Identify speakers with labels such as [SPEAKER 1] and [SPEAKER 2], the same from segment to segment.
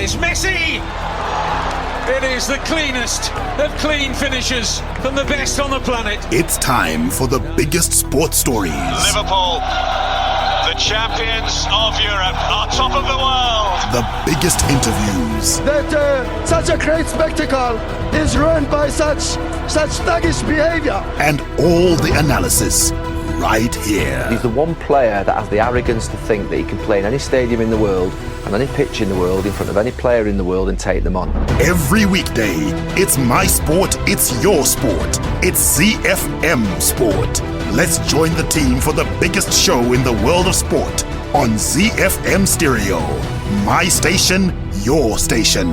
[SPEAKER 1] It's Messi! It is the cleanest of clean finishes from the best on the planet.
[SPEAKER 2] It's time for the biggest sports stories.
[SPEAKER 3] Liverpool, the champions of Europe, are top of the world.
[SPEAKER 2] The biggest interviews.
[SPEAKER 4] That such a great spectacle is ruined by such thuggish behavior.
[SPEAKER 2] And all the analysis right here.
[SPEAKER 5] He's the one player that has the arrogance to think that he can play in any stadium in the world and any pitch in the world in front of any player in the world and take them on.
[SPEAKER 2] Every weekday, it's my sport, it's your sport. It's ZiFM Sport. Let's join the team for the biggest show in the world of sport on ZiFM Stereo. My station, your station.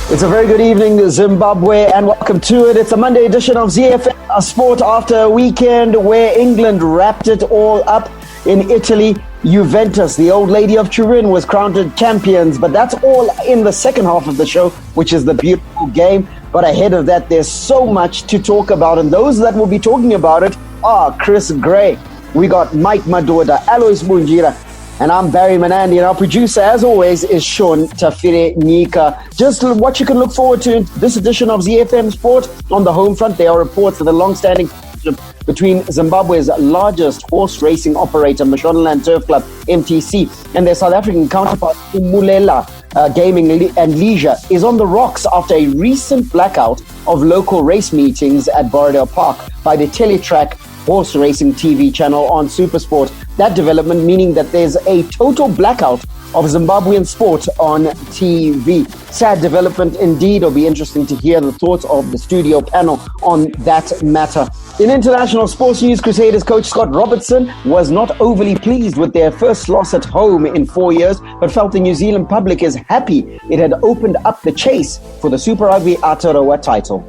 [SPEAKER 6] It's a very good evening, Zimbabwe, and welcome to it. It's a Monday edition of ZiFM Sport after a weekend where England wrapped it all up in Italy. Juventus, the old lady of Turin, was crowned champions, but that's all in the second half of the show, which is the beautiful game. But ahead of that, there's so much to talk about, and those that will be talking about it are Chris Gray. We got Mike Madoda, Alois Munjira, and I'm Barry Manandi, and our producer, as always, is Sean Tafire Nika. Just what you can look forward to in this edition of ZiFM Sport. On the home front, there are reports of the long-standing between Zimbabwe's largest horse racing operator, Mashonaland Turf Club, MTC, and their South African counterpart, Phumelela Gaming and Leisure, is on the rocks after a recent blackout of local race meetings at Borrowdale Park by the Teletrack horse racing TV channel on SuperSport. That development meaning that there's a total blackout of Zimbabwean sport on TV. Sad development indeed. It'll be interesting to hear the thoughts of the studio panel on that matter. In international sports news, Crusaders coach Scott Robertson was not overly pleased with their first loss at home in 4 years, but felt the New Zealand public is happy it had opened up the chase for the Super Rugby Aotearoa title.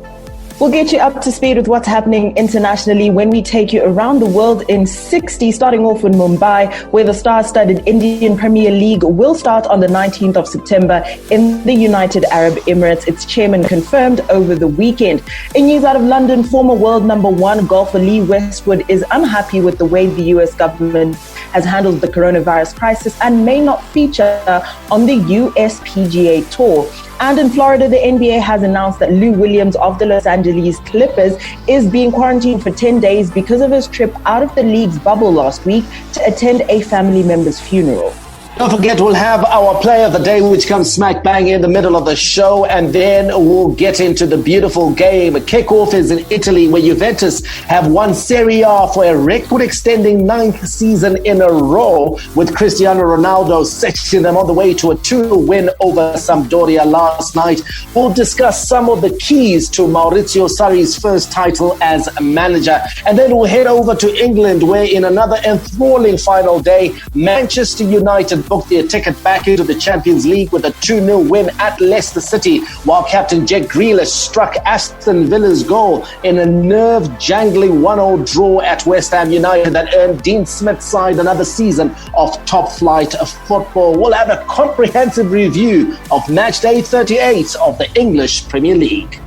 [SPEAKER 7] We'll get you up to speed with what's happening internationally when we take you around the world in 60, starting off in Mumbai, where the star-studded Indian Premier League will start on the 19th of September in the United Arab Emirates. Its chairman confirmed over the weekend. In news out of London, former world number one golfer Lee Westwood is unhappy with the way the US government has handled the coronavirus crisis and may not feature on the US PGA Tour. And in Florida, the NBA has announced that Lou Williams of the Los Angeles Clippers is being quarantined for 10 days because of his trip out of the league's bubble last week to attend a family member's funeral.
[SPEAKER 6] Don't forget, we'll have our play of the day, which comes smack bang in the middle of the show, and then we'll get into the beautiful game. Kickoff is in Italy, where Juventus have won Serie A for a record-extending 9th season in a row, with Cristiano Ronaldo setting them on the way to a 2-0 win over Sampdoria last night. We'll discuss some of the keys to Maurizio Sarri's first title as manager, and then we'll head over to England, where in another enthralling final day, Manchester United booked their ticket back into the Champions League with a 2-0 win at Leicester City, while captain Jack Grealish struck Aston Villa's goal in a nerve-jangling 1-0 draw at West Ham United that earned Dean Smith's side another season of top-flight football. We'll have a comprehensive review of match day 38 of the English Premier League.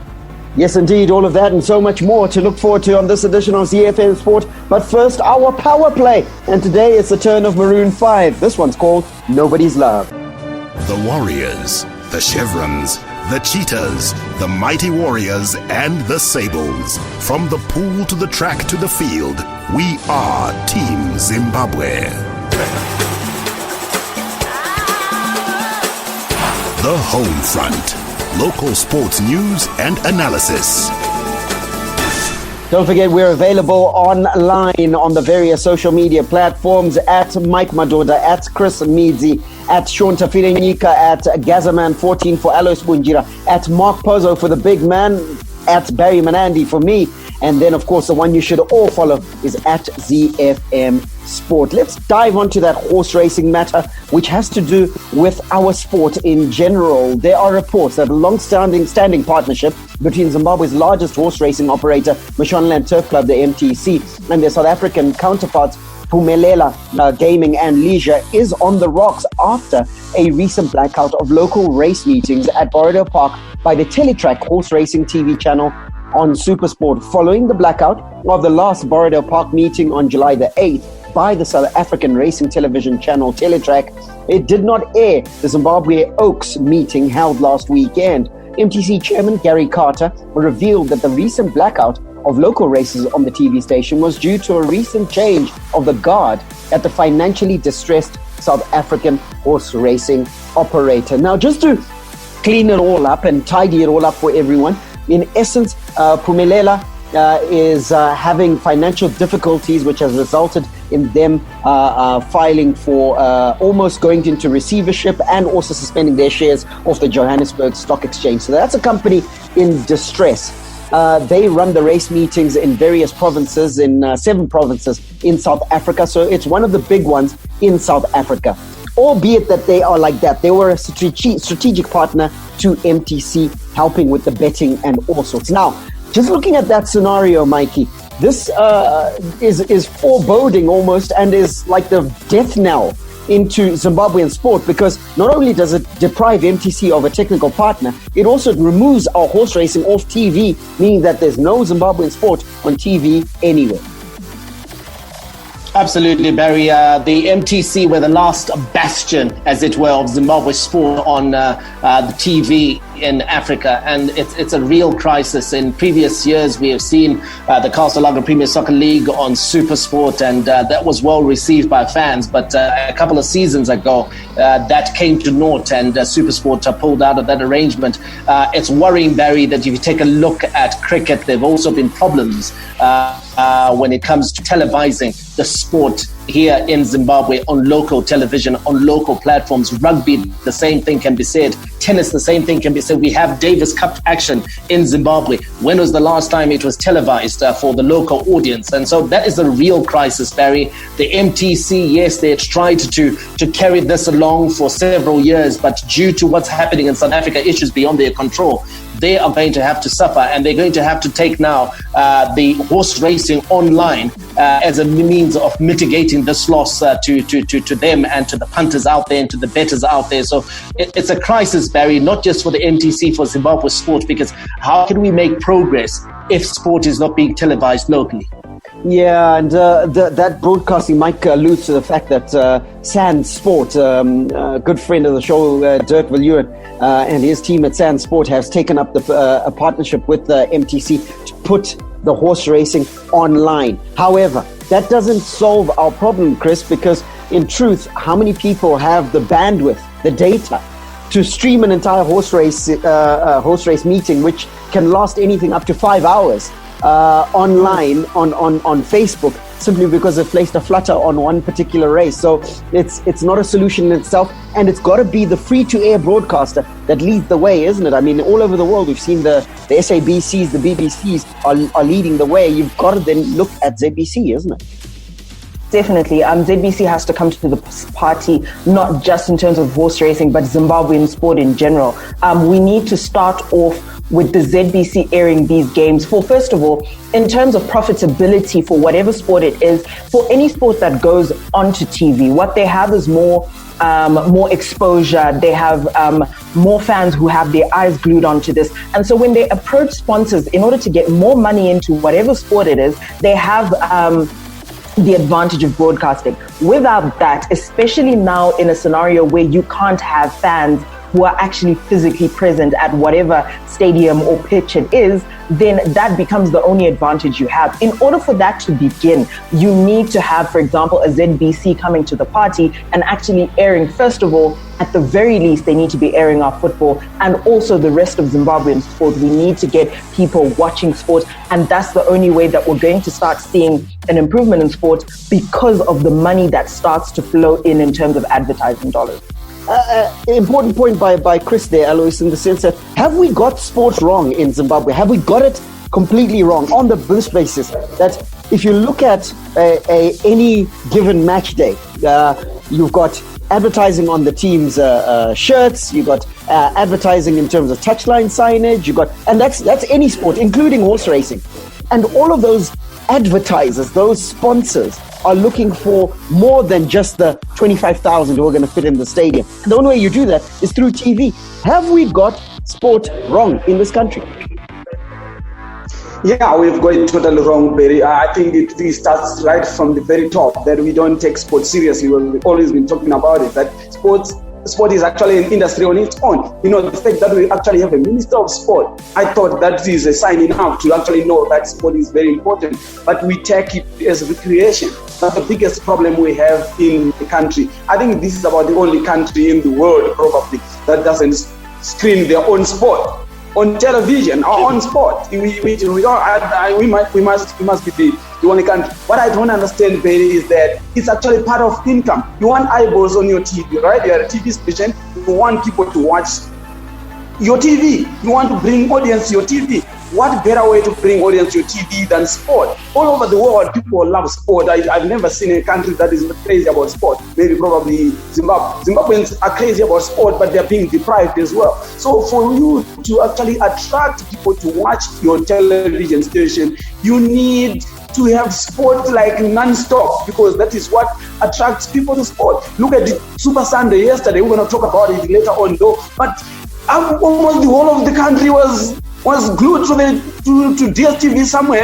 [SPEAKER 6] Yes, indeed, all of that and so much more to look forward to on this edition of ZiFM Sport. But first, our power play. And today it's the turn of Maroon 5. This one's called Nobody's Love.
[SPEAKER 2] The Warriors, the Chevrons, the Cheetahs, the Mighty Warriors, and the Sables. From the pool to the track to the field, we are Team Zimbabwe. The Home Front. Local sports news and analysis.
[SPEAKER 6] Don't forget, we're available online on the various social media platforms at Mike Madoda, at Chris Midzi, at Sean Tafire Nika, at Gazaman14 for Alois Bunjira, at Mark Pozzo for the big man, at Barry Manandi for me. And then, of course, the one you should all follow is at ZiFM Sport. Let's dive onto that horse racing matter, which has to do with our sport in general. There are reports that a long-standing partnership between Zimbabwe's largest horse racing operator, Mashonaland Turf Club, the MTC, and their South African counterparts, Phumelela Gaming and Leisure, is on the rocks after a recent blackout of local race meetings at Borrowdale Park by the Teletrack horse racing TV channel on SuperSport. Following the blackout of the last Borrowdale Park meeting on July the 8th, by the South African racing television channel Teletrack, it did not air the Zimbabwe Oaks meeting held last weekend. MTC chairman Gary Carter revealed that the recent blackout of local races on the TV station was due to a recent change of the guard at the financially distressed South African horse racing operator. Now, just to clean it all up and tidy it all up for everyone, in essence, Phumelela is having financial difficulties, which has resulted in them filing for almost going into receivership and also suspending their shares off the Johannesburg Stock Exchange. So that's a company in distress. They run the race meetings in various provinces, in 7 provinces in South Africa. So it's one of the big ones in South Africa. Albeit that they are like that, they were a strategic partner to MTC, helping with the betting and all sorts. Now, just looking at that scenario, Mikey, this is foreboding almost, and is like the death knell into Zimbabwean sport, because not only does it deprive MTC of a technical partner, it also removes our horse racing off TV, meaning that there's no Zimbabwean sport on TV anywhere.
[SPEAKER 8] Absolutely, Barry. The MTC were the last bastion, as it were, of Zimbabwe sport on the TV in Africa, and it's a real crisis. In previous years, we have seen the Castle Premier Soccer League on Super Sport, and that was well received by fans. But a couple of seasons ago, that came to naught, and Super Sport pulled out of that arrangement. It's worrying, Barry, that if you take a look at cricket, there have also been problems when it comes to televising the sport here in Zimbabwe on local television, on local platforms. Rugby, the same thing can be said. Tennis, the same thing can be said. We have Davis Cup action in Zimbabwe. When was the last time it was televised for the local audience? And so that is a real crisis, Barry. The MTC, yes, they had tried to carry this along for several years, but due to what's happening in South Africa, issues beyond their control, they are going to have to suffer, and they're going to have to take now the horse racing online as a means of mitigating this loss to them and to the punters out there and to the bettors out there. So it's a crisis, Barry, not just for the MTC, for Zimbabwe sport, because how can we make progress if sport is not being televised locally?
[SPEAKER 6] Yeah, and that broadcasting might allude to the fact that Sand Sport, a good friend of the show, Dirk Viljoen, and his team at Sand Sport has taken up a partnership with the MTC to put the horse racing online. However, that doesn't solve our problem, Chris, because in truth, how many people have the bandwidth, the data, to stream an entire horse race meeting, which can last anything up to 5 hours online on Facebook, simply because they've placed a flutter on one particular race. So it's not a solution in itself, and it's got to be the free-to-air broadcaster that leads the way, isn't it? I mean, all over the world, we've seen the SABCs, the BBCs are leading the way. You've got to then look at ZBC, isn't it?
[SPEAKER 7] Definitely. ZBC has to come to the party, not just in terms of horse racing, but Zimbabwean sport in general. We need to start off with the ZBC airing these games for, first of all, in terms of profitability for whatever sport it is, for any sport that goes onto TV, what they have is more exposure. They have more fans who have their eyes glued onto this. And so when they approach sponsors in order to get more money into whatever sport it is, they have the advantage of broadcasting. Without that, especially now in a scenario where you can't have fans who are actually physically present at whatever stadium or pitch it is, then that becomes the only advantage you have. In order for that to begin, you need to have, for example, a ZBC coming to the party and actually airing, first of all, at the very least, they need to be airing our football and also the rest of Zimbabwean sport. We need to get people watching sport, and that's the only way that we're going to start seeing an improvement in sport, because of the money that starts to flow in terms of advertising dollars.
[SPEAKER 6] Important point by Chris there, Alois, in the sense that, have we got sport wrong in Zimbabwe? Have we got it completely wrong on this basis that if you look at any given match day, you've got advertising on the team's shirts, you've got advertising in terms of touchline signage, and that's any sport, including horse racing. And all of those advertisers, those sponsors, are looking for more than just the 25,000 who are going to fit in the stadium. The only way you do that is through TV. Have we got sport wrong in this country?
[SPEAKER 9] Yeah, we've got it totally wrong, Barry. I think it starts right from the very top that we don't take sports seriously. We've always been talking about it, that sport is actually an industry on its own. You know, the fact that we actually have a minister of sport, I thought that is a sign enough to actually know that sport is very important, but we take it as recreation. That's the biggest problem we have in the country. I think this is about the only country in the world probably that doesn't screen their own sport on television or on sport. We must be the only country. What I don't understand, Barry, is that it's actually part of income. You want eyeballs on your TV, right? You're a TV station. You want people to watch your TV. You want to bring audience to your TV. What better way to bring audience to your TV than sport? All over the world, people love sport. I've never seen a country that is crazy about sport. Maybe probably Zimbabwe. Zimbabweans are crazy about sport, but they're being deprived as well. So for you to actually attract people to watch your television station, you need to have sport like non-stop, because that is what attracts people to sport. Look at the Super Sunday yesterday. We're going to talk about it later on though. But almost the whole of the country was glued to DSTV somewhere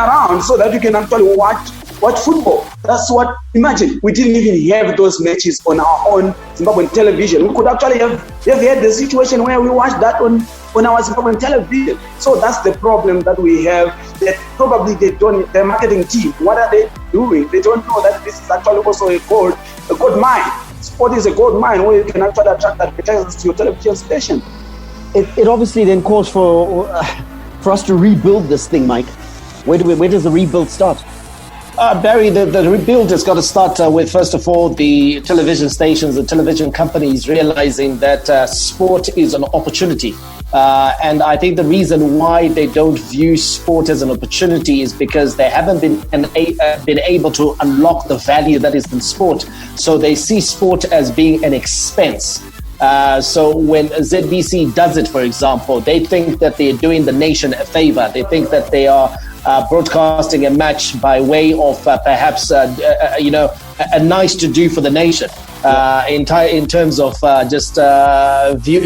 [SPEAKER 9] around, so that you can actually watch football. That's what, imagine, we didn't even have those matches on our own Zimbabwean television. We could actually have had the situation where we watched that on our Zimbabwean television. So that's the problem that we have, that probably their marketing team, what are they doing? They don't know that this is actually also a gold mine. Sport is a gold mine where you can actually attract advertisers to your television station.
[SPEAKER 6] It obviously then calls for us to rebuild this thing, Mike. Where does the rebuild start?
[SPEAKER 8] Barry, the rebuild has got to start with, first of all, the television stations, the television companies realizing that sport is an opportunity. And I think the reason why they don't view sport as an opportunity is because they haven't been able to unlock the value that is in sport. So they see sport as being an expense. So when ZBC does it, for example, they think that they're doing the nation a favor. They think that they are broadcasting a match by way of perhaps a nice to do for the nation. In terms of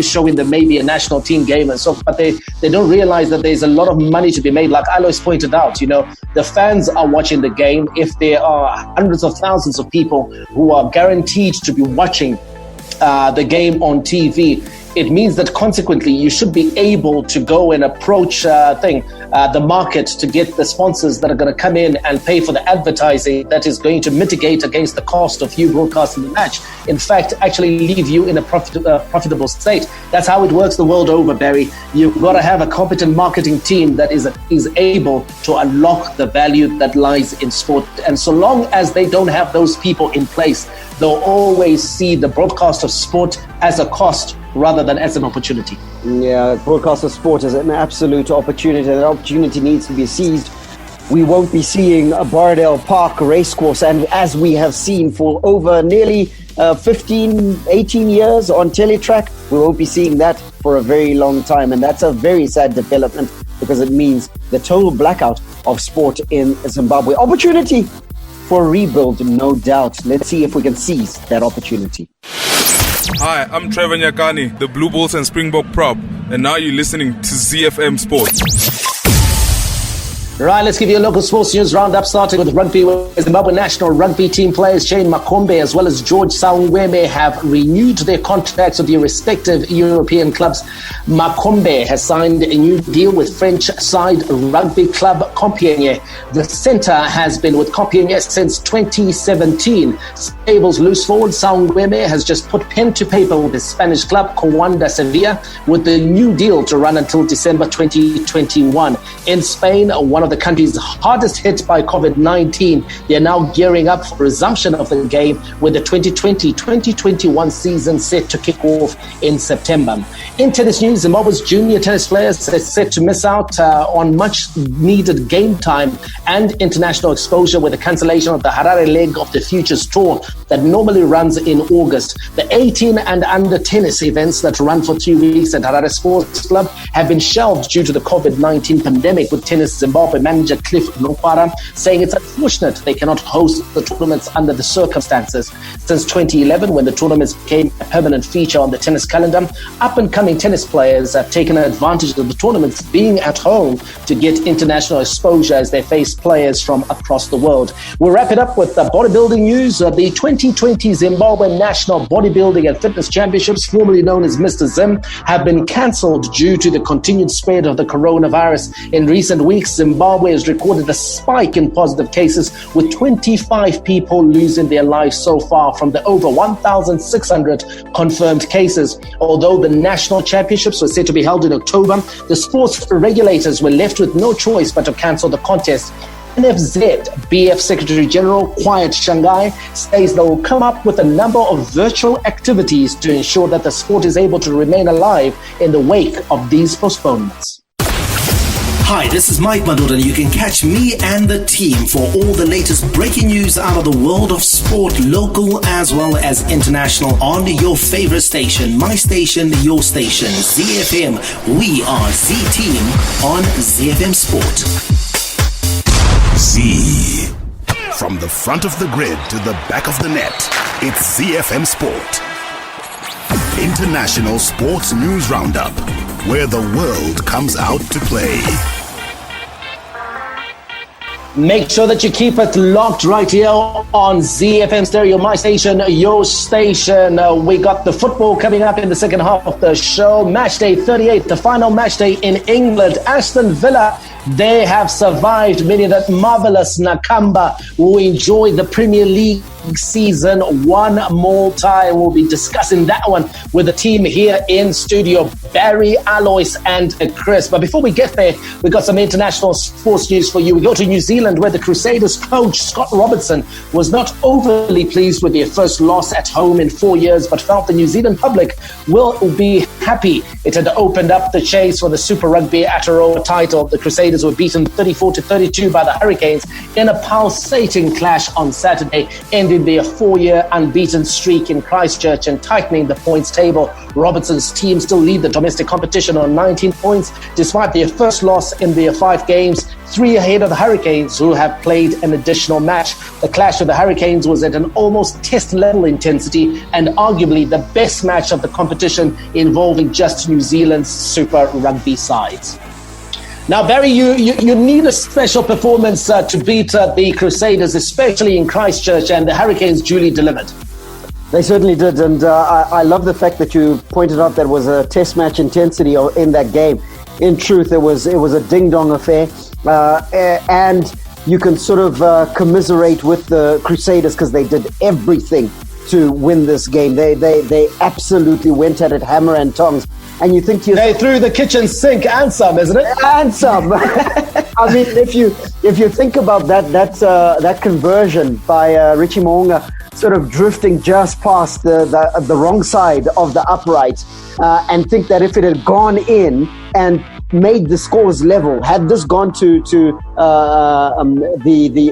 [SPEAKER 8] showing them maybe a national team game and so, but they don't realize that there's a lot of money to be made. Like Alois pointed out, the fans are watching the game. If there are hundreds of thousands of people who are guaranteed to be watching the game on TV, it means that consequently you should be able to go and approach the market to get the sponsors that are going to come in and pay for the advertising that is going to mitigate against the cost of you broadcasting the match. In fact, actually leave you in a profitable state. That's how it works the world over, Barry. You've got to have a competent marketing team that is able to unlock the value that lies in sport. And so long as they don't have those people in place, they'll always see the broadcast of sport as a cost rather than as an opportunity.
[SPEAKER 6] Yeah, broadcast of sport is an absolute opportunity. That opportunity needs to be seized. We won't be seeing a Bardell Park racecourse, and as we have seen for over nearly 15, 18 years on Teletrack, we won't be seeing that for a very long time. And that's a very sad development, because it means the total blackout of sport in Zimbabwe. Opportunity for a rebuild, no doubt. Let's see if we can seize that opportunity.
[SPEAKER 10] Hi, I'm Trevor Nyakani, the Blue Bulls and Springbok prop, and now you're listening to ZiFM Sport.
[SPEAKER 8] Right, let's give you a local sports news roundup, starting with rugby, where Zimbabwe national rugby team players Shane Makombe as well as George Sawungweme have renewed their contracts with their respective European clubs. Makombe has signed a new deal with French side rugby club Compiègne. The centre has been with Compiègne since 2017. Stables loose forward Sawungweme has just put pen to paper with his Spanish club Coanda Sevilla with the new deal to run until December 2021. In Spain, one of the country's hardest hit by COVID-19, they are now gearing up for resumption of the game with the 2020-2021 season set to kick off in September. In tennis news, Zimbabwe's junior tennis players are set to miss out on much needed game time and international exposure with the cancellation of the Harare leg of the Futures Tour that normally runs in August. The 18 and under tennis events that run for 3 weeks at Harare Sports Club have been shelved due to the COVID-19 pandemic, with Tennis Zimbabwe manager Cliff Nokwara saying it's unfortunate they cannot host the tournaments under the circumstances. Since 2011, when the tournaments became a permanent feature on the tennis calendar, up-and-coming tennis players have taken advantage of the tournaments being at home to get international exposure as they face players from across the world. We'll wrap it up with the bodybuilding news. The 2020 Zimbabwe National Bodybuilding and Fitness Championships, formerly known as Mr. Zim, have been cancelled due to the continued spread of the coronavirus. In recent weeks, Zimbabwe has recorded a spike in positive cases, with 25 people losing their lives so far from the over 1,600 confirmed cases. Although the national championships were set to be held in October, the sports regulators were left with no choice but to cancel the contest. NFZ BF Secretary General Quiet Shanghai says they will come up with a number of virtual activities to ensure that the sport is able to remain alive in the wake of these postponements.
[SPEAKER 11] Hi, this is Mike Madoda, and you can catch me and the team for all the latest breaking news out of the world of sport, local as well as international, on your favorite station, my station, your station, ZFM. We are Z-Team on ZFM Sport.
[SPEAKER 2] Z. From the front of the grid to the back of the net, it's ZiFM Sport. International Sports News Roundup, where the world comes out to play.
[SPEAKER 8] Make sure that you keep it locked right here on ZFM Stereo, my station, your station. We got the football coming up in the second half of the show. Match day 38, the final match day in England. Aston Villa, they have survived, meaning that marvelous Nakamba will enjoy the Premier League season one more time. We'll be discussing that one with the team here in studio, Barry, Alois and Chris. But before we get there, we got some international sports news for you. We go to New Zealand, where the Crusaders coach Scott Robertson was not overly pleased with their first loss at home in 4 years, but felt the New Zealand public will be happy. It had opened up the chase for the Super Rugby Aotearoa title. The Crusaders were beaten 34-32 by the Hurricanes in a pulsating clash on Saturday, ending their 4-year unbeaten streak in Christchurch and tightening the points table. Robertson's team still lead the domestic competition on 19 points, despite their first loss in their 5 games, 3 ahead of the Hurricanes, who have played an additional match. The clash of the Hurricanes was at an almost test-level intensity and arguably the best match of the competition, involving just New Zealand's Super Rugby sides. Now, Barry, you need a special performance to beat the Crusaders, especially in Christchurch, and the Hurricanes duly delivered.
[SPEAKER 6] They certainly did, and I love the fact that you pointed out there was a test match intensity in that game. In truth, it was a ding-dong affair, and you can sort of commiserate with the Crusaders because they did everything to win this game. They absolutely went at it hammer and tongs. And you think
[SPEAKER 8] they threw the kitchen sink and some, isn't it?
[SPEAKER 6] And some. I mean, if you think about that conversion by Richie Mo'unga, sort of drifting just past the wrong side of the upright, and think that if it had gone in and made the scores level, had this gone to the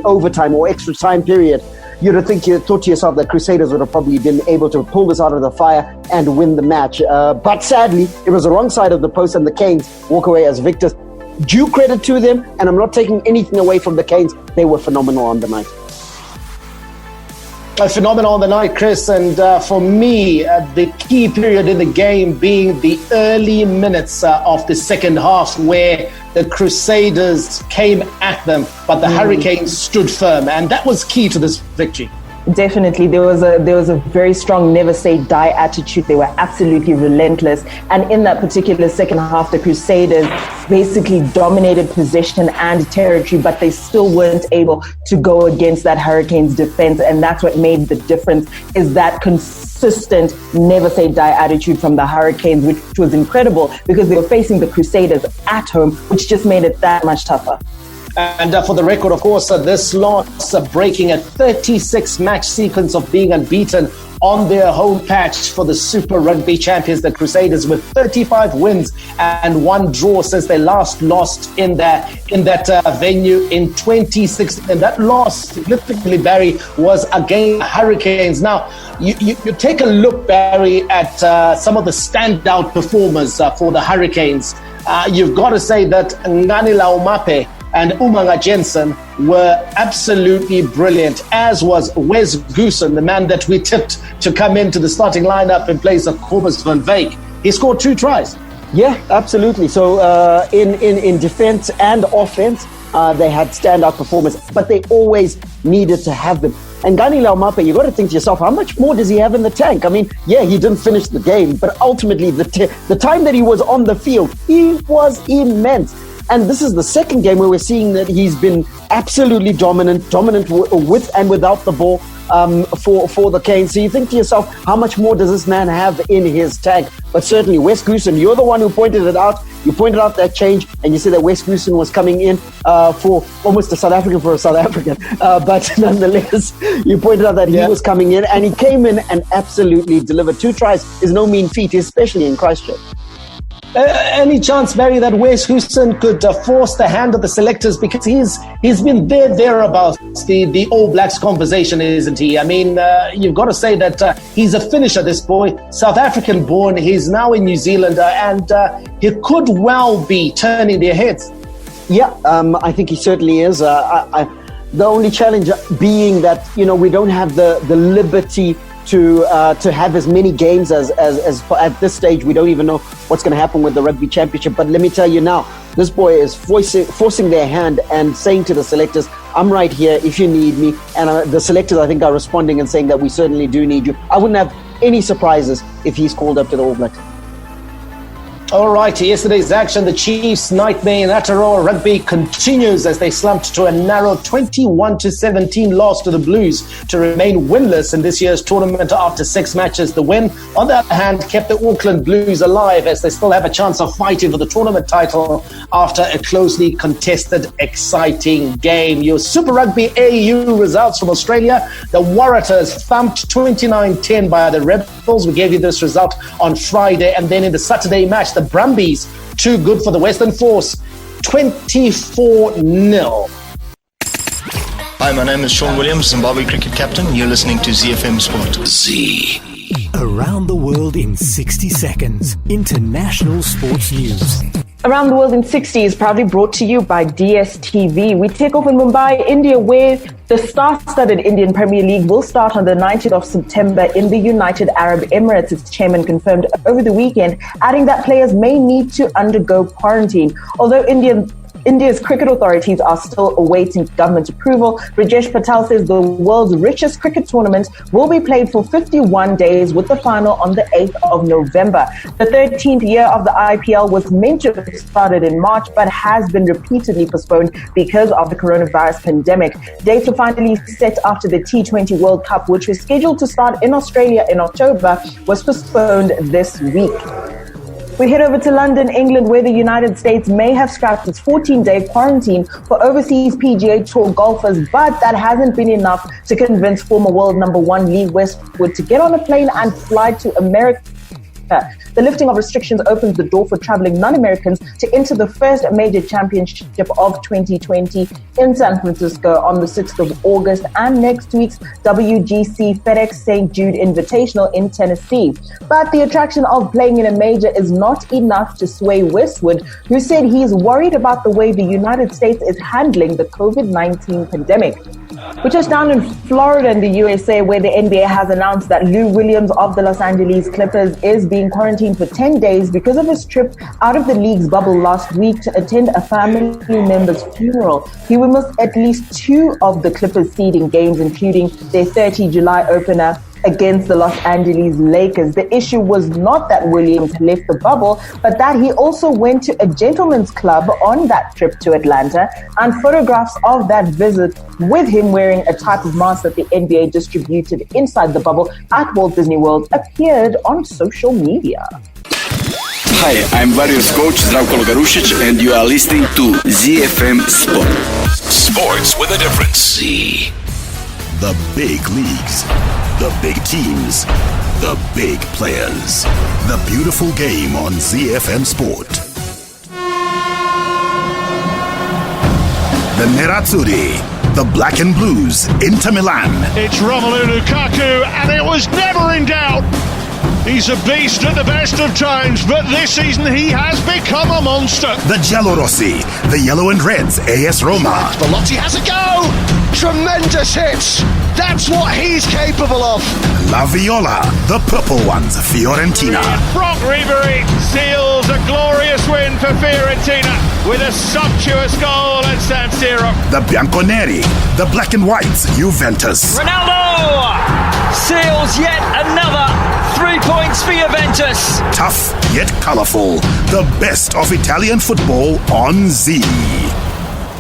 [SPEAKER 6] overtime or extra time period, you'd have thought to yourself that Crusaders would have probably been able to pull this out of the fire and win the match. But sadly, it was the wrong side of the post, and the Canes walk away as victors. Due credit to them, and I'm not taking anything away from the Canes. They were phenomenal on the night.
[SPEAKER 8] Phenomenal on the night, Chris. And for me, the key period in the game being the early minutes of the second half, where the Crusaders came at them, but the Hurricanes stood firm, and that was key to this victory.
[SPEAKER 7] Definitely, there was a very strong never say die attitude. They were absolutely relentless, and in that particular second half, the Crusaders basically dominated possession and territory, but they still weren't able to go against that Hurricanes defense, and that's what made the difference, is that consistent never say die attitude from the Hurricanes, which was incredible because they were facing the Crusaders at home, which just made it that much tougher.
[SPEAKER 8] And for the record, of course, this loss breaking a 36-match sequence of being unbeaten on their home patch for the Super Rugby champions, the Crusaders, with 35 wins and 1 draw since they last lost in that venue in 2016. And that loss, significantly, Barry, was against Hurricanes. Now, you take a look, Barry, at some of the standout performers for the Hurricanes. You've got to say that Ngani Laumape and Umanga Jensen were absolutely brilliant, as was Wes Goosen, the man that we tipped to come into the starting lineup in place of Cobus van Wyk. He scored 2 tries.
[SPEAKER 6] Yeah, absolutely. So in defense and offense, they had standout performance, but they always needed to have them. And Ngani Laumape, you got to think to yourself, how much more does he have in the tank? I mean, yeah, he didn't finish the game, but ultimately the time that he was on the field, he was immense. And this is the second game where we're seeing that he's been absolutely dominant with and without the ball for the Canes. So you think to yourself, how much more does this man have in his tank? But certainly, Wes Goosen, you're the one who pointed it out. You pointed out that change, and you said that Wes Goosen was coming in for almost a South African for a South African. But nonetheless, you pointed out that he was coming in, and he came in and absolutely delivered. 2 tries is no mean feat, especially in Christchurch.
[SPEAKER 8] Any chance, Barry, that Wes Goosen could force the hand of the selectors, because he's been thereabouts the All Blacks conversation, isn't he? I mean, you've got to say that he's a finisher, this boy, South African born. He's now in New Zealand, and he could well be turning their heads.
[SPEAKER 6] Yeah, I think he certainly is. The only challenge being that, we don't have the liberty to have as many games as at this stage. We don't even know what's going to happen with the Rugby Championship. But let me tell you now, this boy is forcing their hand and saying to the selectors, I'm right here if you need me. And the selectors, I think, are responding and saying that we certainly do need you. I wouldn't have any surprises if he's called up to the All Blacks.
[SPEAKER 8] All right, yesterday's action, the Chiefs' nightmare in Aotearoa rugby continues as they slumped to a narrow 21-17 loss to the Blues to remain winless in this year's tournament after 6 matches. The win, on the other hand, kept the Auckland Blues alive as they still have a chance of fighting for the tournament title after a closely contested, exciting game. Your Super Rugby AU results from Australia: the Waratahs thumped 29-10 by the Rebels. We gave you this result on Friday, and then in the Saturday match, the Brumbies, too good for the Western Force, 24-0.
[SPEAKER 12] Hi, my name is Sean Williams, Zimbabwe cricket captain. You're listening to ZiFM Sport.
[SPEAKER 13] Z. Around the world in 60 seconds. International sports news.
[SPEAKER 7] Around the World in 60 is proudly brought to you by DSTV. We take off in Mumbai, India, where the star-studded Indian Premier League will start on the 19th of September in the United Arab Emirates. Its chairman confirmed over the weekend, adding that players may need to undergo quarantine. Although India's cricket authorities are still awaiting government approval, Rajesh Patel says the world's richest cricket tournament will be played for 51 days with the final on the 8th of November. The 13th year of the IPL was meant to have started in March but has been repeatedly postponed because of the coronavirus pandemic. Dates were finally set after the T20 World Cup, which was scheduled to start in Australia in October, was postponed this week. We head over to London, England, where the United States may have scrapped its 14-day quarantine for overseas PGA Tour golfers, but that hasn't been enough to convince former world number 1 Lee Westwood to get on a plane and fly to America. The lifting of restrictions opens the door for traveling non-Americans to enter the first major championship of 2020 in San Francisco on the 6th of August and next week's WGC FedEx St. Jude Invitational in Tennessee. But the attraction of playing in a major is not enough to sway Westwood, who said he's worried about the way the United States is handling the COVID-19 pandemic. We touched down in Florida in the USA, where the NBA has announced that Lou Williams of the Los Angeles Clippers is being quarantined for 10 days because of his trip out of the league's bubble last week to attend a family member's funeral. He will miss at least 2 of the Clippers' seeding games, including their 30 July opener against the Los Angeles Lakers. The issue was not that Williams left the bubble, but that he also went to a gentleman's club on that trip to Atlanta, and photographs of that visit with him wearing a type of mask that the NBA distributed inside the bubble at Walt Disney World appeared on social media.
[SPEAKER 14] Hi, I'm Warriors coach Zdravko Logarušić and you are listening to ZiFM Sport.
[SPEAKER 2] Sports with a difference. The big leagues, the big teams, the big players. The beautiful game on ZiFM Sport. The Nerazzurri, the Black and Blues, Inter Milan.
[SPEAKER 14] It's Romelu Lukaku, and it was never in doubt. He's a beast at the best of times, but this season he has become a monster.
[SPEAKER 2] The Giallorossi, the Yellow and Reds, AS Roma.
[SPEAKER 4] Velotti has a go! Tremendous hits! That's what he's capable of!
[SPEAKER 2] La Viola, the Purple Ones, Fiorentina.
[SPEAKER 14] Brock Ribery seals a glorious win for Fiorentina with a sumptuous goal at San Siro.
[SPEAKER 2] The Bianconeri, the Black and Whites, Juventus.
[SPEAKER 15] Ronaldo seals yet another 3 points for Juventus.
[SPEAKER 2] Tough yet colourful. The best of Italian football on Z.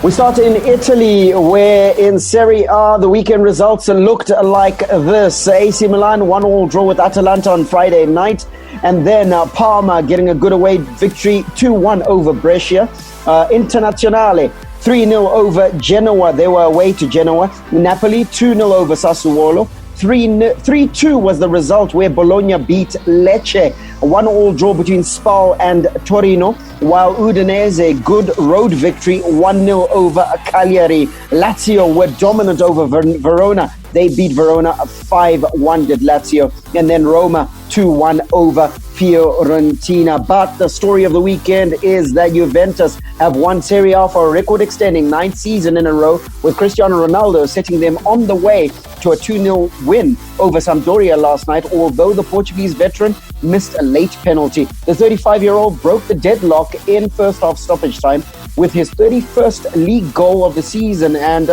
[SPEAKER 6] We start in Italy, where in Serie A the weekend results looked like this. AC Milan 1-1 draw with Atalanta on Friday night, and then Parma getting a good away victory 2-1 over Brescia. Internazionale 3-0 over Genoa. They were away to Genoa. Napoli 2-0 over Sassuolo. 3-2 was the result where Bologna beat Lecce. A 1-1 draw between Spal and Torino, while Udinese, good road victory, 1-0 over Cagliari. Lazio were dominant over Verona. They beat Verona 5-1, did Lazio. And then Roma 2-1 over Fiorentina. But the story of the weekend is that Juventus have won Serie A for a record-extending 9th season in a row, with Cristiano Ronaldo setting them on the way to a 2-0 win over Sampdoria last night, although the Portuguese veteran missed a late penalty. The 35-year-old broke the deadlock in first-half stoppage time with his 31st league goal of the season, and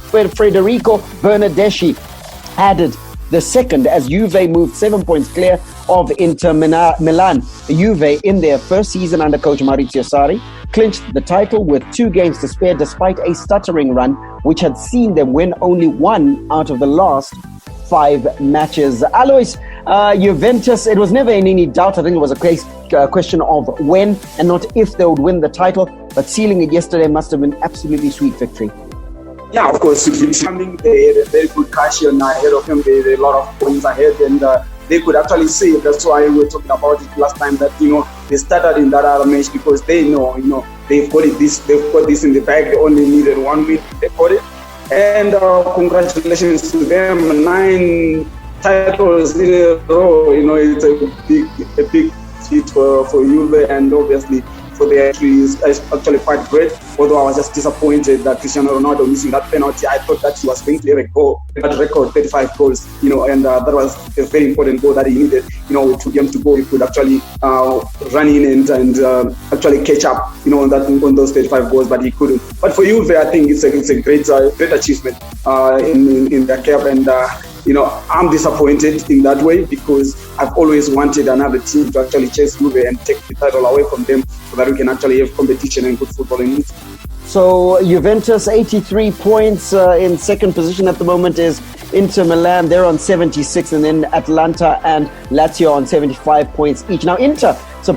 [SPEAKER 6] Federico Bernardeschi added the second as Juve moved 7 points clear of Inter Milan. Juve, in their first season under coach Maurizio Sarri, clinched the title with 2 games to spare despite a stuttering run which had seen them win only 1 out of the last 5 matches. Alois, Juventus, it was never in any doubt. I think it was a question of when and not if they would win the title, but sealing it yesterday must have been absolutely sweet victory.
[SPEAKER 9] Yeah, of course, coming, they had a very good cushion ahead of them. They had a lot of points ahead, and they could actually say, that's why we were talking about it last time, that they started in that other match because they know they've got this in the bag. They only needed 1 win, they got it. And congratulations to them, 9 titles in a row. It's a big feat for Juve, and obviously for the entry is actually quite great. Although I was just disappointed that Cristiano Ronaldo missing that penalty. I thought that he was going to have a goal, that record 35 goals, and that was a very important goal that he needed, to him to go. He could actually run in and actually catch up, on those 35 goals, but he couldn't. But for Juve, I think it's a great achievement in their camp, and I'm disappointed in that way because I've always wanted another team to actually chase Juve and take the title away from them so that we can actually have competition and good football in it.
[SPEAKER 6] So Juventus 83 points in second position at the moment is Inter Milan. They're on 76, and then Atalanta and Lazio on 75 points each. Now Inter, so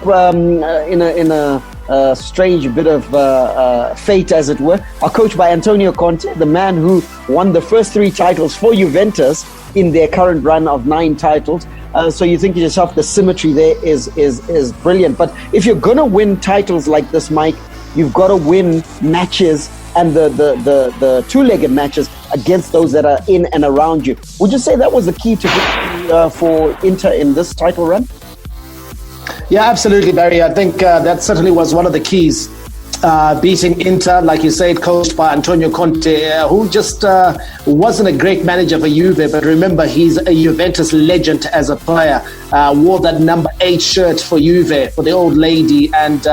[SPEAKER 6] in a strange bit of fate, as it were, are coached by Antonio Conte, the man who won the first 3 titles for Juventus in their current run of 9 titles. So you think to yourself, the symmetry there is brilliant. But if you're going to win titles like this, Mike, you've got to win matches, and the two-legged matches against those that are in and around you. Would you say that was the key to victory for Inter in this title run?
[SPEAKER 8] Yeah, absolutely, Barry. I think that certainly was one of the keys. Beating Inter, like you said, coached by Antonio Conte, who just wasn't a great manager for Juve, but remember, he's a Juventus legend as a player. Wore that number 8 shirt for Juve, for the old lady, and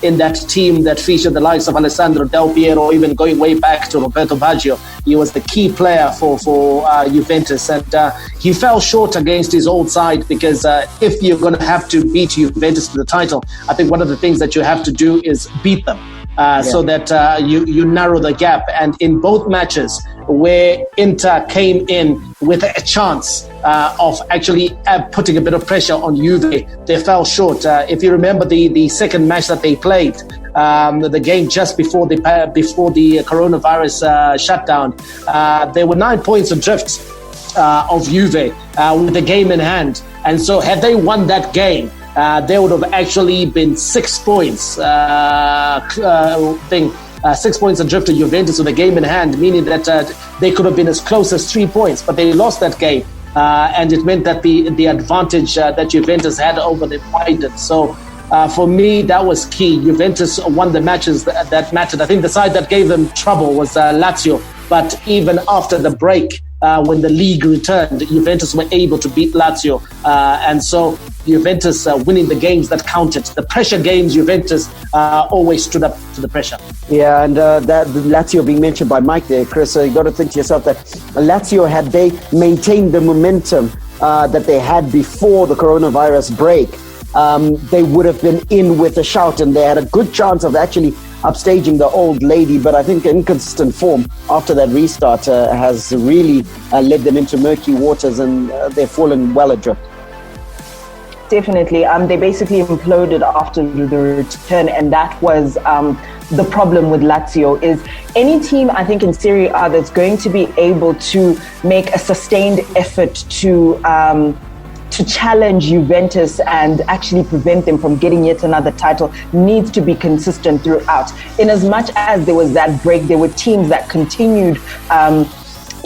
[SPEAKER 8] in that team that featured the likes of Alessandro Del Piero, even going way back to Roberto Baggio. He was the key player for Juventus, and he fell short against his old side because if you're going to have to beat Juventus to the title, I think one of the things that you have to do is beat them. So that you narrow the gap. And in both matches where Inter came in with a chance of actually putting a bit of pressure on Juve, they fell short. If you remember the second match that they played, the game just before the coronavirus shutdown. There were 9 points adrift of Juve with the game in hand. And so had they won that game, they would have actually been 6 points. 6 points adrift of Juventus with the game in hand, meaning that they could have been as close as 3 points. But they lost that game. And it meant that the advantage that Juventus had over them widened. So for me, that was key. Juventus won the matches that mattered. I think the side that gave them trouble was Lazio. But even after the break, when the league returned, Juventus were able to beat Lazio. And so Juventus winning the games that counted. The pressure games, Juventus always stood up to the pressure.
[SPEAKER 6] Yeah, and that Lazio being mentioned by Mike there, Chris, you got to think to yourself that Lazio, had they maintained the momentum that they had before the coronavirus break, they would have been in with a shout, and they had a good chance of actually upstaging the old lady. But I think inconsistent form after that restart has really led them into murky waters, and they've fallen well adrift.
[SPEAKER 7] Definitely. They basically imploded after the return, and that was the problem with Lazio. Is any team, I think, in Serie A that's going to be able to make a sustained effort to challenge Juventus and actually prevent them from getting yet another title needs to be consistent throughout. In as much as there was that break, there were teams that continued to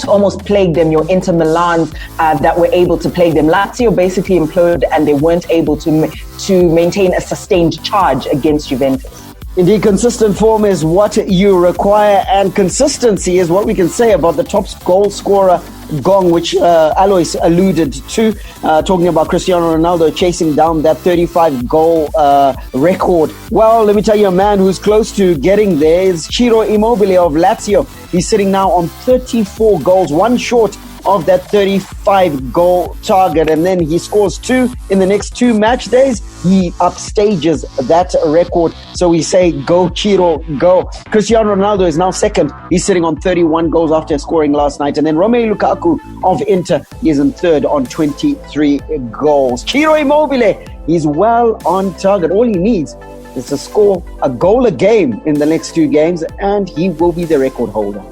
[SPEAKER 7] almost plague them. Your Inter Milan that were able to plague them. Lazio basically imploded, and they weren't able to maintain a sustained charge against Juventus.
[SPEAKER 6] Indeed, consistent form is what you require, and consistency is what we can say about the top goal scorer gong, which Alois alluded to, talking about Cristiano Ronaldo chasing down that 35-goal record. Well, let me tell you, a man who's close to getting there is Ciro Immobile of Lazio. He's sitting now on 34 goals, one short of that 35-goal target, and then he scores 2 in the next 2 match days. He upstages that record. So we say, go Ciro, go. Cristiano Ronaldo is now second. He's sitting on 31 goals after scoring last night. And then Romelu Lukaku of Inter is in third on 23 goals. Ciro Immobile, he's well on target. All he needs is to score a goal a game in the next 2 games, and he will be the record holder.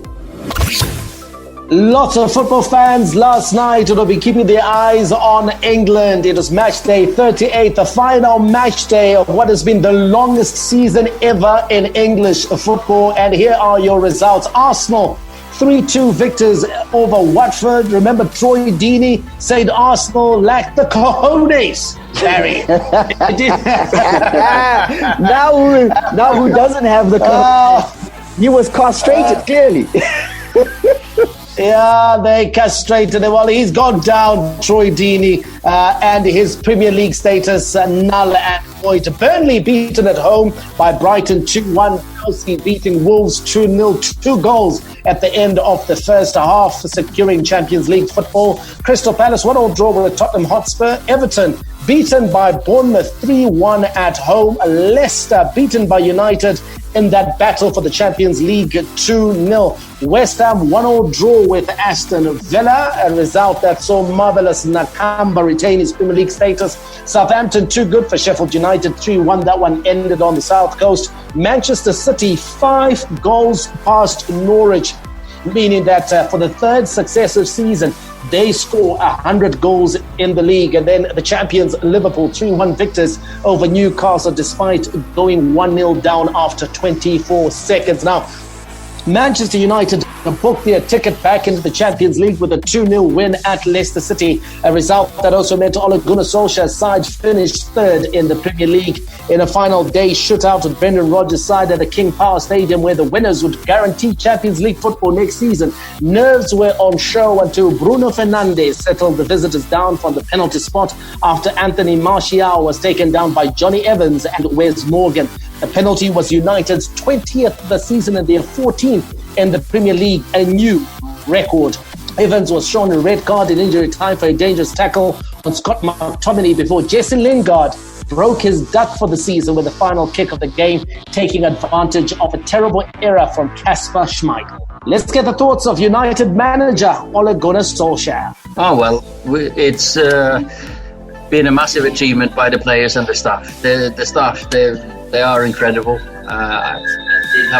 [SPEAKER 8] Lots of football fans last night will be keeping their eyes on England. It was match day 38, the final match day of what has been the longest season ever in English football. And here are your results. Arsenal 3-2 victors over Watford. Remember, Troy Deeney said Arsenal lacked the cojones. Barry.
[SPEAKER 6] now who doesn't have the cojones? He was castrated, clearly.
[SPEAKER 8] Yeah, they castrated him. Well, he's gone down, Troy Deeney, and his Premier League status null and void. Burnley beaten at home by Brighton 2-1. Chelsea beating Wolves 2-0. 2 goals at the end of the first half, securing Champions League football. Crystal Palace 1-1 draw with Tottenham Hotspur. Everton beaten by Bournemouth 3-1 at home. Leicester beaten by United in that battle for the Champions League 2-0. West Ham 1-0 draw with Aston Villa, a result that saw marvellous Nakamba retain his Premier League status. Southampton 2 good for Sheffield United 3-1. That one ended on the South Coast. Manchester City 5 goals past Norwich, meaning that for the 3rd successive season they score 100 goals in the league. And then the champions Liverpool 3-1 victors over Newcastle despite going 1-0 down after 24 seconds. Now, Manchester United booked their ticket back into the Champions League with a 2-0 win at Leicester City, a result that also meant Ole Gunnar Solskjaer's side finished 3rd in the Premier League in a final day shootout with Brendan Rodgers' side at the King Power Stadium, where the winners would guarantee Champions League football next season. Nerves were on show until Bruno Fernandes settled the visitors down from the penalty spot after Anthony Martial was taken down by Johnny Evans and Wes Morgan. The penalty was United's 20th of the season and their 14th in the Premier League, a new record. Evans was shown a red card in injury time for a dangerous tackle on Scott McTominay before Jesse Lingard broke his duck for the season with the final kick of the game, taking advantage of a terrible error from Kasper Schmeichel. Let's get the thoughts of United manager Ole Gunnar Solskjaer.
[SPEAKER 16] Oh, well, it's been a massive achievement by the players and the staff. The staff, They are incredible. I did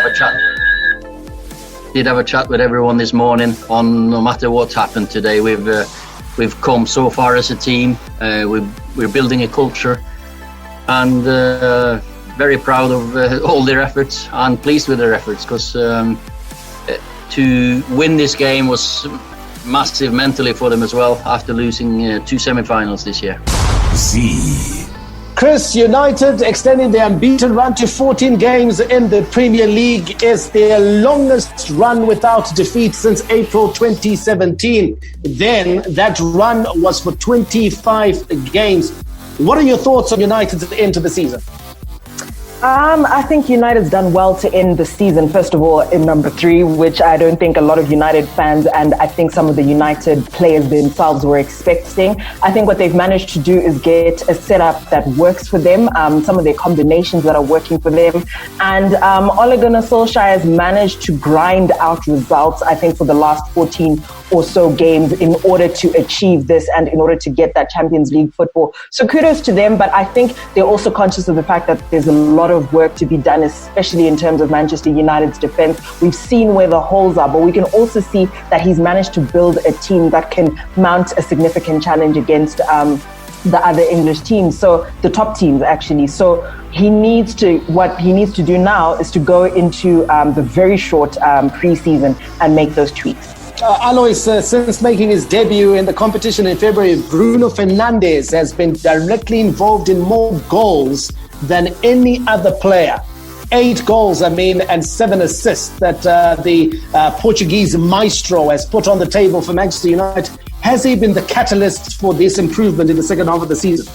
[SPEAKER 16] have a chat with everyone this morning on no matter what's happened today. We've come so far as a team. We're building a culture, and very proud of all their efforts and pleased with their efforts, because to win this game was massive mentally for them as well after losing 2 semi-finals this year.
[SPEAKER 11] Chris, United extending their unbeaten run to 14 games in the Premier League is their longest run without defeat since April 2017. Then that run was for 25 games. What are your thoughts on United's end to the season?
[SPEAKER 7] I think United's done well to end the season, first of all, in number 3, which I don't think a lot of United fans and I think some of the United players themselves were expecting. I think what they've managed to do is get a setup that works for them, some of their combinations that are working for them. And Ole Gunnar Solskjaer has managed to grind out results, I think, for the last 14 or so games in order to achieve this and in order to get that Champions League football. So kudos to them, but I think they're also conscious of the fact that there's a lot of work to be done, especially in terms of Manchester United's defense. We've seen where the holes are, but we can also see that he's managed to build a team that can mount a significant challenge against the other English teams, so the top teams actually. So what he needs to do now is to go into the very short pre-season and make those tweaks.
[SPEAKER 11] Alois, since making his debut in the competition in February, Bruno Fernandes has been directly involved in more goals than any other player. 8 goals, and 7 assists that the Portuguese maestro has put on the table for Manchester United. Has he been the catalyst for this improvement in the second half of the season?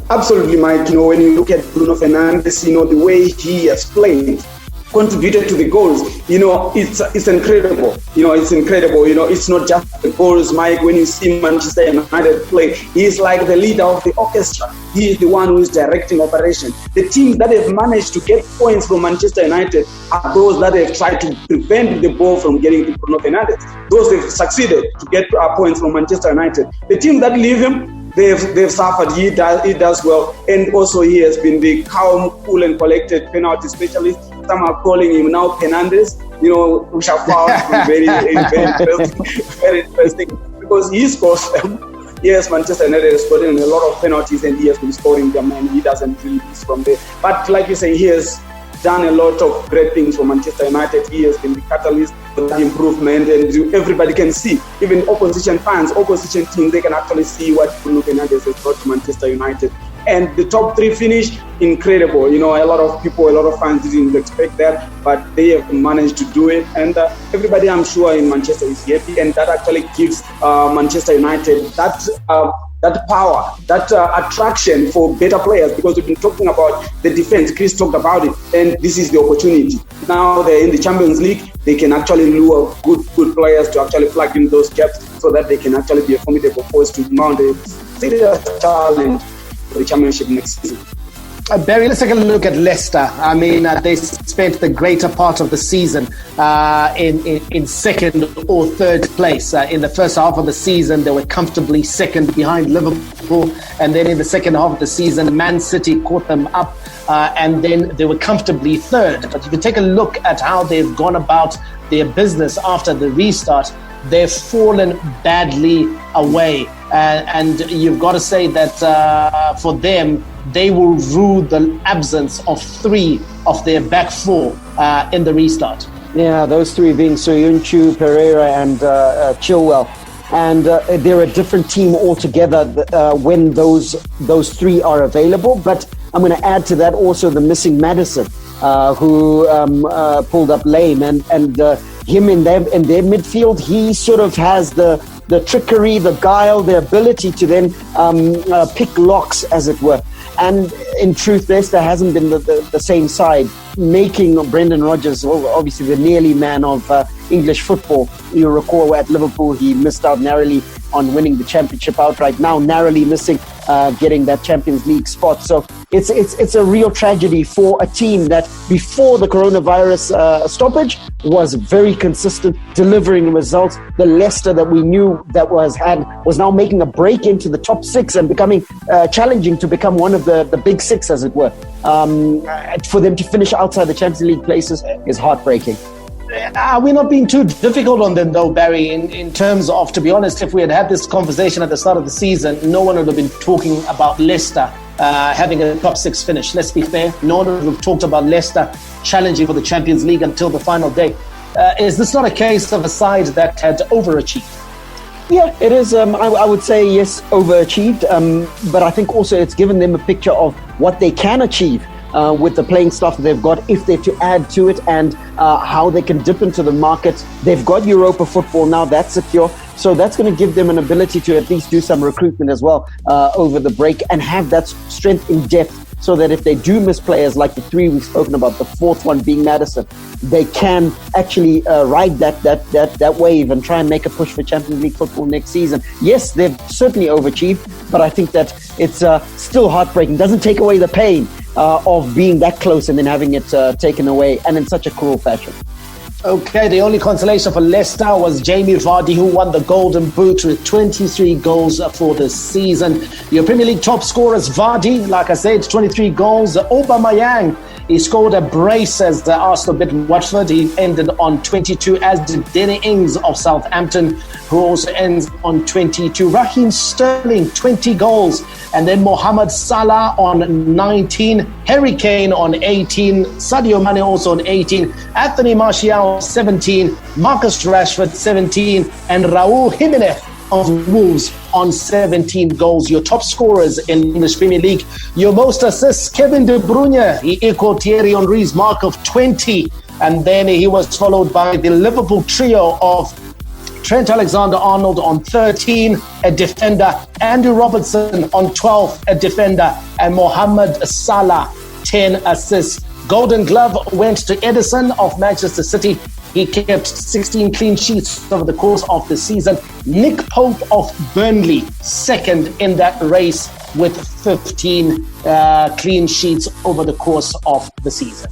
[SPEAKER 9] Absolutely, Mike. When you look at Bruno Fernandes, the way he has played, contributed to the goals, it's incredible. It's incredible. It's not just the goals, Mike. When you see Manchester United play, he's like the leader of the orchestra. He is the one who is directing operation. The teams that have managed to get points from Manchester United are those that have tried to prevent the ball from getting to Bruno Fernandes. Those have succeeded to get points from Manchester United. The teams that leave him, they've suffered. He does well, and also he has been the calm, cool, and collected penalty specialist. Some are calling him now Fernandes. Which I found very interesting because he scores them. Yes, Manchester United has scored in a lot of penalties, and he has been scoring them, and he doesn't really miss from there. But like you say, he has done a lot of great things for Manchester United. He has been the catalyst for the improvement, and everybody can see, even opposition fans, opposition teams, they can actually see what Bruno Fernandes has brought to Manchester United. And the top 3 finish, incredible. A lot of people, a lot of fans didn't expect that, but they have managed to do it. And everybody, I'm sure, in Manchester is happy, and that actually gives Manchester United that power, that attraction for better players, because we've been talking about the defense. Chris talked about it, and this is the opportunity. Now they're in the Champions League, they can actually lure good players to actually plug in those gaps so that they can actually be a formidable force to mount a serious challenge for the championship next season.
[SPEAKER 11] Barry, let's take a look at Leicester. They spent the greater part of the season in second or third place. In the first half of the season, they were comfortably second behind Liverpool. And then in the second half of the season, Man City caught them up. And then they were comfortably third. But if you take a look at how they've gone about their business after the restart, they've fallen badly away. And you've got to say that for them, they will rue the absence of 3 of their back 4 in the restart.
[SPEAKER 6] Yeah, those 3 being Soyuncu, Pereira and Chilwell. And they're a different team altogether when those 3 are available. But I'm going to add to that also the missing Maddison, who pulled up lame. And him in their midfield, he sort of has the trickery, the guile, the ability to then pick locks, as it were. And in truth, Leicester hasn't been the same side, making Brendan Rodgers, obviously the nearly man of English football. You recall at Liverpool, he missed out narrowly on winning the championship outright, now narrowly missing getting that Champions League spot. So it's a real tragedy for a team that before the coronavirus stoppage was very consistent, delivering results. The Leicester that we knew that was now making a break into the top 6 and becoming challenging to become one of the big 6, as it were. for them to finish outside the Champions League places is heartbreaking.
[SPEAKER 8] We're not being too difficult on them, though, Barry, in terms of, to be honest, if we had this conversation at the start of the season, no one would have been talking about Leicester having a top 6 finish. Let's be fair. No one would have talked about Leicester challenging for the Champions League until the final day. Is this not a case of a side that had overachieved?
[SPEAKER 6] Yeah, it is. I would say, yes, overachieved. But I think also it's given them a picture of what they can achieve with the playing stuff that they've got, if they're to add to it, and how they can dip into the market. They've got Europa football now, that's secure. So that's going to give them an ability to at least do some recruitment as well over the break and have that strength in depth, so that if they do miss players like the 3 we've spoken about, the 4th one being Maddison, they can actually ride that wave and try and make a push for Champions League football next season. Yes, they've certainly overachieved, but I think that it's still heartbreaking. Doesn't take away the pain of being that close and then having it taken away, and in such a cruel fashion.
[SPEAKER 8] Okay, the only consolation for Leicester was Jamie Vardy, who won the Golden Boot with 23 goals for the season. Your Premier League top scorers, Vardy, like I said, 23 goals. Aubameyang, he scored a brace as Arsenal beat Watford. He ended on 22, as did Danny Ings of Southampton, who also ends on 22. Raheem Sterling, 20 goals. And then Mohamed Salah on 19, Harry Kane on 18, Sadio Mane also on 18, Anthony Martial 17, Marcus Rashford 17, and Raul Jimenez of Wolves on 17 goals. Your top scorers in English Premier League. Your most assists, Kevin De Bruyne. He equaled Thierry Henry's mark of 20. And then he was followed by the Liverpool trio of Trent Alexander-Arnold on 13, a defender, Andrew Robertson on 12, a defender, and Mohamed Salah, 10 assists. Golden Glove went to Edison of Manchester City. He kept 16 clean sheets over the course of the season. Nick Pope of Burnley, second in that race with 15 clean sheets over the course of the season.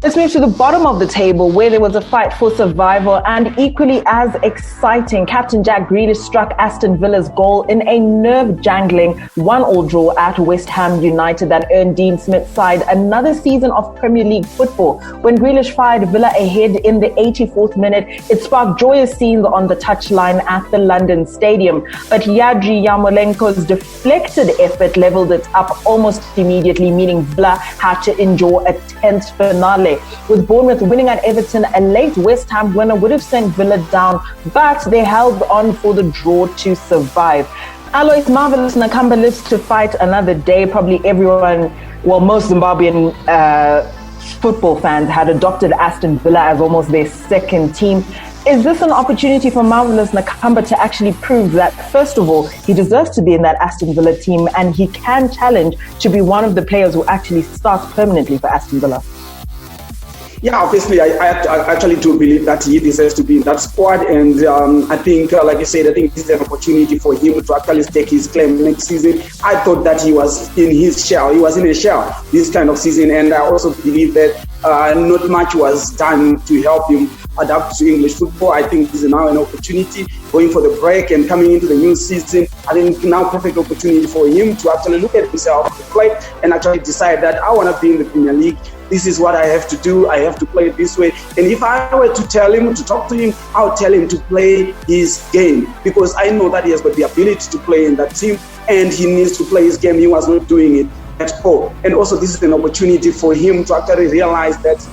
[SPEAKER 7] Let's move to the bottom of the table, where there was a fight for survival, and equally as exciting, Captain Jack Grealish struck Aston Villa's goal in a nerve-jangling 1-1 draw at West Ham United that earned Dean Smith's side another season of Premier League football. When Grealish fired Villa ahead in the 84th minute, it sparked joyous scenes on the touchline at the London Stadium. But Yadri Yarmolenko's deflected effort levelled it up almost immediately, meaning Villa had to endure a tense finale. With Bournemouth winning at Everton, a late West Ham winner would have sent Villa down, but they held on for the draw to survive. Alois Marvelous Nakamba lives to fight another day. Probably everyone, well, most Zimbabwean football fans had adopted Aston Villa as almost their second team. Is this an opportunity for Marvelous Nakamba to actually prove that, first of all, he deserves to be in that Aston Villa team and he can challenge to be one of the players who actually starts permanently for Aston Villa?
[SPEAKER 9] Yeah, obviously, I actually do believe that he deserves to be in that squad. And I think, like you said, I think this is an opportunity for him to actually stake his claim next season. I thought that he was in his shell. He was in a shell this kind of season. And I also believe that not much was done to help him adapt to English football. I think this is now an opportunity going for the break and coming into the new season. I think now perfect opportunity for him to actually look at himself, to play, and actually decide that I want to be in the Premier League. This is what I have to do. I have to play it this way. And if I were to tell him, to talk to him, I'll tell him to play his game, because I know that he has got the ability to play in that team and he needs to play his game. He was not doing it at all. And also this is an opportunity for him to actually realize that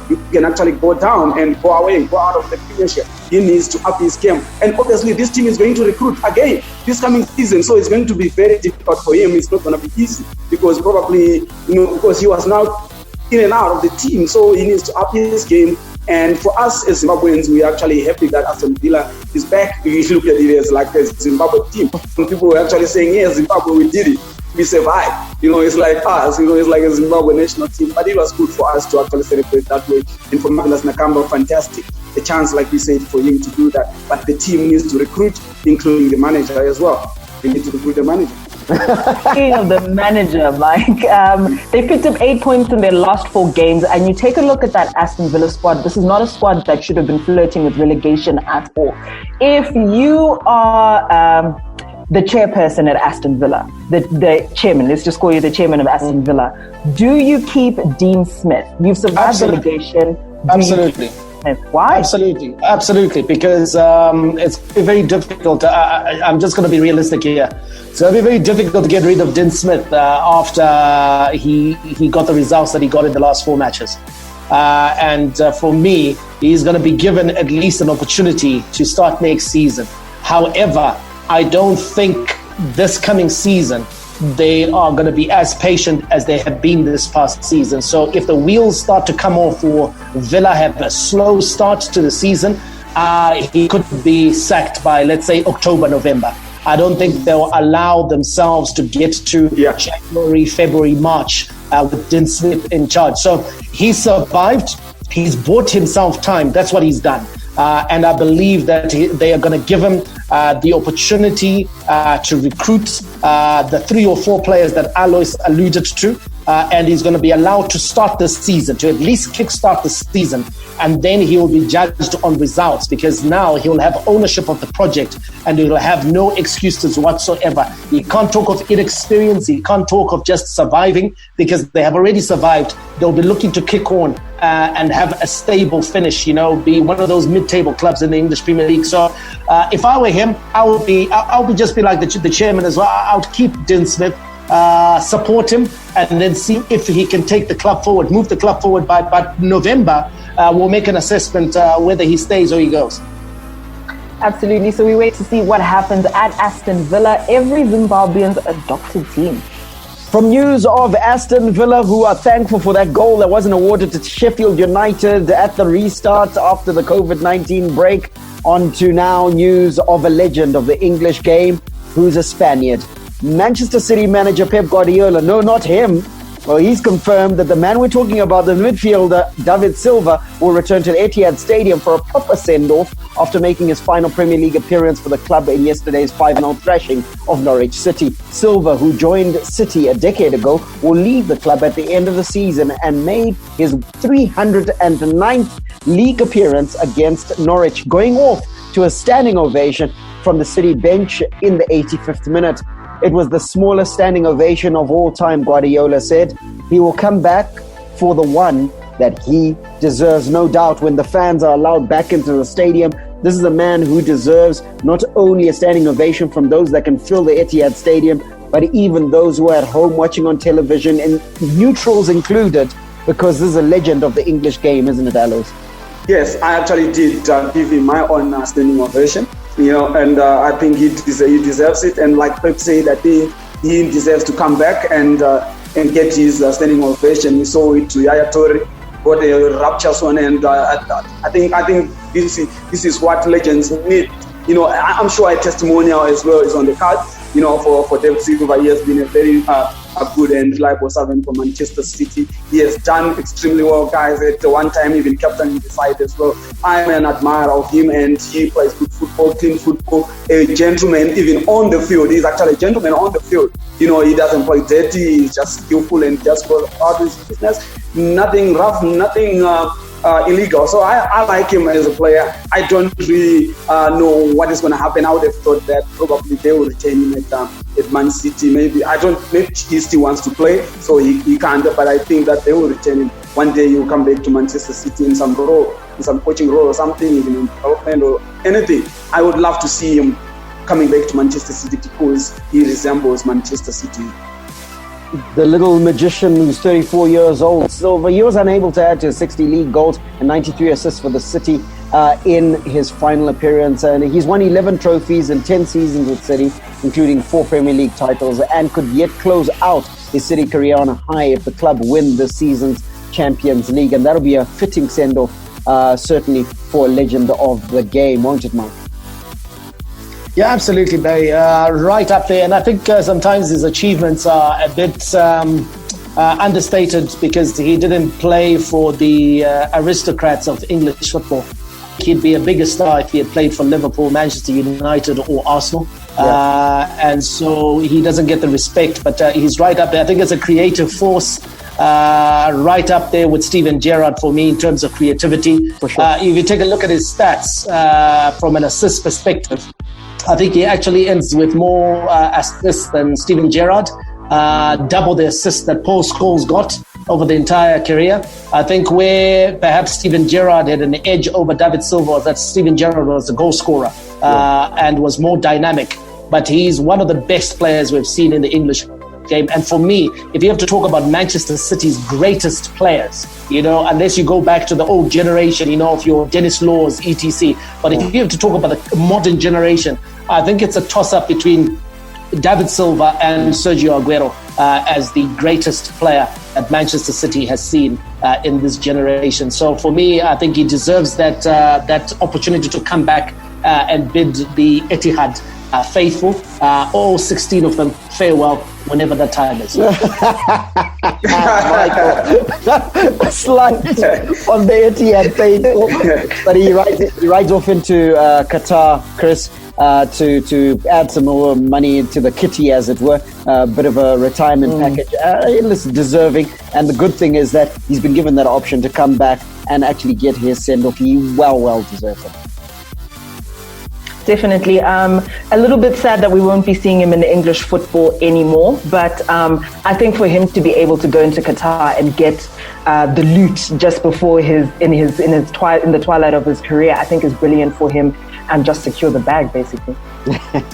[SPEAKER 9] you can actually go down and go away, go out of the Premiership. He needs to up his game. And obviously this team is going to recruit again this coming season. So it's going to be very difficult for him. It's not going to be easy because probably, because he was now in and out of the team. So he needs to up his game. And for us as Zimbabweans, we're actually happy that Aston Villa is back. We look at it as like a Zimbabwe team. Some people were actually saying, yeah, Zimbabwe, we did it. We survived. It's like us, it's like a Zimbabwe national team. But it was good for us to actually celebrate that way. And for Marvelous Nakamba, fantastic. A chance, like we said, for him to do that. But the team needs to recruit, including the manager as well. They need to recruit the manager.
[SPEAKER 7] Speaking of the manager, Mike, they picked up 8 points in their last 4 games, and you take a look at that Aston Villa squad. This is not a squad that should have been flirting with relegation at all. If you are the chairperson at Aston Villa, the chairman, let's just call you the chairman of Aston Villa. Do you keep Dean Smith? You've survived relegation.
[SPEAKER 8] Absolutely.
[SPEAKER 7] Why?
[SPEAKER 8] Absolutely, because it's very difficult. I'm just going to be realistic here. So it'll be very difficult to get rid of Dean Smith after he got the results that he got in the last 4 matches. And for me, he's going to be given at least an opportunity to start next season. However, I don't think this coming season they are going to be as patient as they have been this past season. So if the wheels start to come off or Villa have a slow start to the season, he could be sacked by, let's say, October, November. I don't think they'll allow themselves to get to January, February, March with Dean Smith in charge. So he survived. He's bought himself time. That's what he's done. And I believe that they are going to give him the opportunity to recruit the 3 or 4 players that Alois alluded to. And he's going to be allowed to start the season, to at least kickstart the season. And then he will be judged on results, because now he will have ownership of the project and he will have no excuses whatsoever. He can't talk of inexperience. He can't talk of just surviving, because they have already survived. They'll be looking to kick on and have a stable finish, be one of those mid-table clubs in the English Premier League. So if I were him, I'll be just be like the chairman as well. I would keep Dean Smith, support him, and then see if he can take the club forward, move the club forward. By November, we'll make an assessment whether he stays or he goes.
[SPEAKER 7] Absolutely. So we wait to see what happens at Aston Villa, every Zimbabwean's adopted team.
[SPEAKER 6] From news of Aston Villa, who are thankful for that goal that wasn't awarded to Sheffield United at the restart after the COVID-19 break, on to now news of a legend of the English game, who's a Spaniard. Manchester City manager Pep Guardiola, no, not him. Well, he's confirmed that the man we're talking about, the midfielder David Silva, will return to the Etihad Stadium for a proper send-off after making his final Premier League appearance for the club in yesterday's 5-0 thrashing of Norwich City. Silva, who joined City a decade ago, will leave the club at the end of the season and made his 309th league appearance against Norwich, going off to a standing ovation from the City bench in the 85th minute. It was the smallest standing ovation of all time, Guardiola said. He will come back for the one that he deserves, no doubt, when the fans are allowed back into the stadium. This is a man who deserves not only a standing ovation from those that can fill the Etihad Stadium, but even those who are at home watching on television, and neutrals included, because this is a legend of the English game, isn't it, Alois?
[SPEAKER 9] Yes, I actually did give him my own standing ovation. And I think he deserves it. And like Pep said, I think he deserves to come back and get his standing ovation. We saw it to Yaya Toure, got a rapturous one, and I think this is what legends need. I'm sure a testimonial as well is on the card. For David Silva, he has been a very good and reliable servant for Manchester City. He has done extremely well, guys. At one time, even captain the side as well. I am an admirer of him, and he plays good football, clean football, a gentleman even on the field. He's actually a gentleman on the field. He doesn't play dirty. He's just skillful and just goes about his business. Nothing rough, nothing illegal. So I like him as a player. I don't really know what is going to happen. I would have thought that probably they will retain him at Man City. Maybe he still wants to play, so he can't. But I think that they will retain him. One day he'll come back to Manchester City in some role, in some coaching role or something, even in development or anything. I would love to see him coming back to Manchester City, because he resembles Manchester City.
[SPEAKER 6] The little magician who's 34 years old, Silva, he was unable to add to 60 league goals and 93 assists for the City in his final appearance. And he's won 11 trophies in 10 seasons with City, including 4 Premier League titles, and could yet close out his City career on a high if the club win this season's Champions League. And that'll be a fitting send-off, certainly for a legend of the game, won't it, Mike?
[SPEAKER 8] Yeah, absolutely, Bay. Right up there. And I think sometimes his achievements are a bit understated, because he didn't play for the aristocrats of English football. He'd be a bigger star if he had played for Liverpool, Manchester United or Arsenal. And so he doesn't get the respect, but he's right up there. I think it's a creative force, right up there with Steven Gerrard for me in terms of creativity. For sure. If you take a look at his stats from an assist perspective, I think he actually ends with more assists than Steven Gerrard, double the assists that Paul Scholes got over the entire career. I think where perhaps Steven Gerrard had an edge over David Silva was that Steven Gerrard was a goal scorer and was more dynamic. But he's one of the best players we've seen in the English game. And for me, if you have to talk about Manchester City's greatest players, unless you go back to the old generation, of your Dennis Laws, etc. But if you have to talk about the modern generation, I think it's a toss-up between David Silva and Sergio Aguero as the greatest player that Manchester City has seen in this generation. So for me, I think he deserves that opportunity to come back and bid the Etihad faithful, all 16 of them, farewell whenever that time is.
[SPEAKER 6] Michael, a slight on the Etihad faithful, but he rides off into Qatar, Chris, to add some more money into the kitty, as it were, a bit of a retirement package. Listen, deserving, and the good thing is that he's been given that option to come back and actually get his send-off. He well deserves it.
[SPEAKER 7] Definitely. A little bit sad that we won't be seeing him in English football anymore. But I think for him to be able to go into Qatar and get the loot just before in the twilight of his career, I think is brilliant for him, and just secure the bag basically.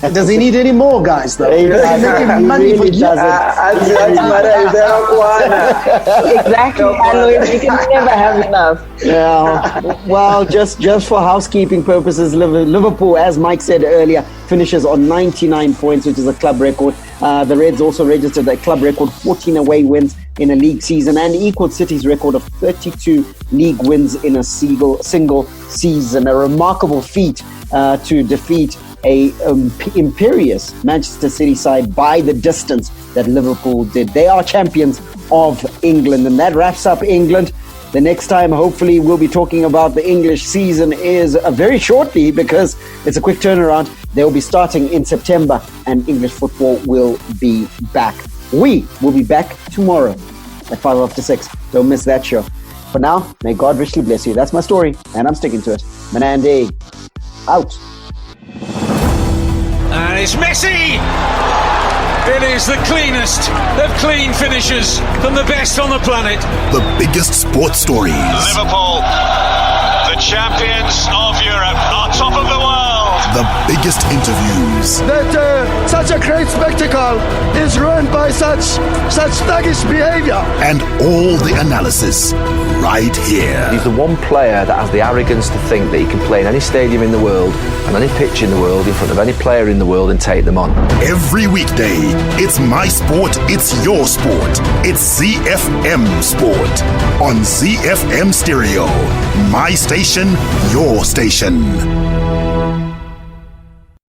[SPEAKER 8] Does he need any more guys though?
[SPEAKER 6] Money for
[SPEAKER 7] exactly. He can never have enough.
[SPEAKER 6] Yeah. Well, just for housekeeping purposes, Liverpool, as Mike said earlier, finishes on 99 points, which is a club record. The Reds also registered a club record 14 away wins in a league season and equaled City's record of 32 league wins in a single season. A remarkable feat to defeat a imperious Manchester City side by the distance that Liverpool did. They are champions of England, and that wraps up England. The next time, hopefully, we'll be talking about the English season is very shortly, because it's a quick turnaround. They'll be starting in September, and English football will be back. We will be back tomorrow at 6:05. Don't miss that show. For now, may God richly bless you. That's my story, and I'm sticking to it. Manande, out.
[SPEAKER 1] And it's Messi! It is the cleanest of clean finishes from the best on the planet.
[SPEAKER 2] The biggest sports stories.
[SPEAKER 3] Liverpool, the champions of Europe, are top of the world.
[SPEAKER 2] The biggest interviews.
[SPEAKER 4] That such a great spectacle is ruined by such thuggish behavior.
[SPEAKER 2] And all the analysis right here.
[SPEAKER 5] He's the one player that has the arrogance to think that he can play in any stadium in the world and any pitch in the world in front of any player in the world and take them on.
[SPEAKER 2] Every weekday, it's my sport, it's your sport. It's ZiFM Sport on ZiFM Stereo. My station, your station.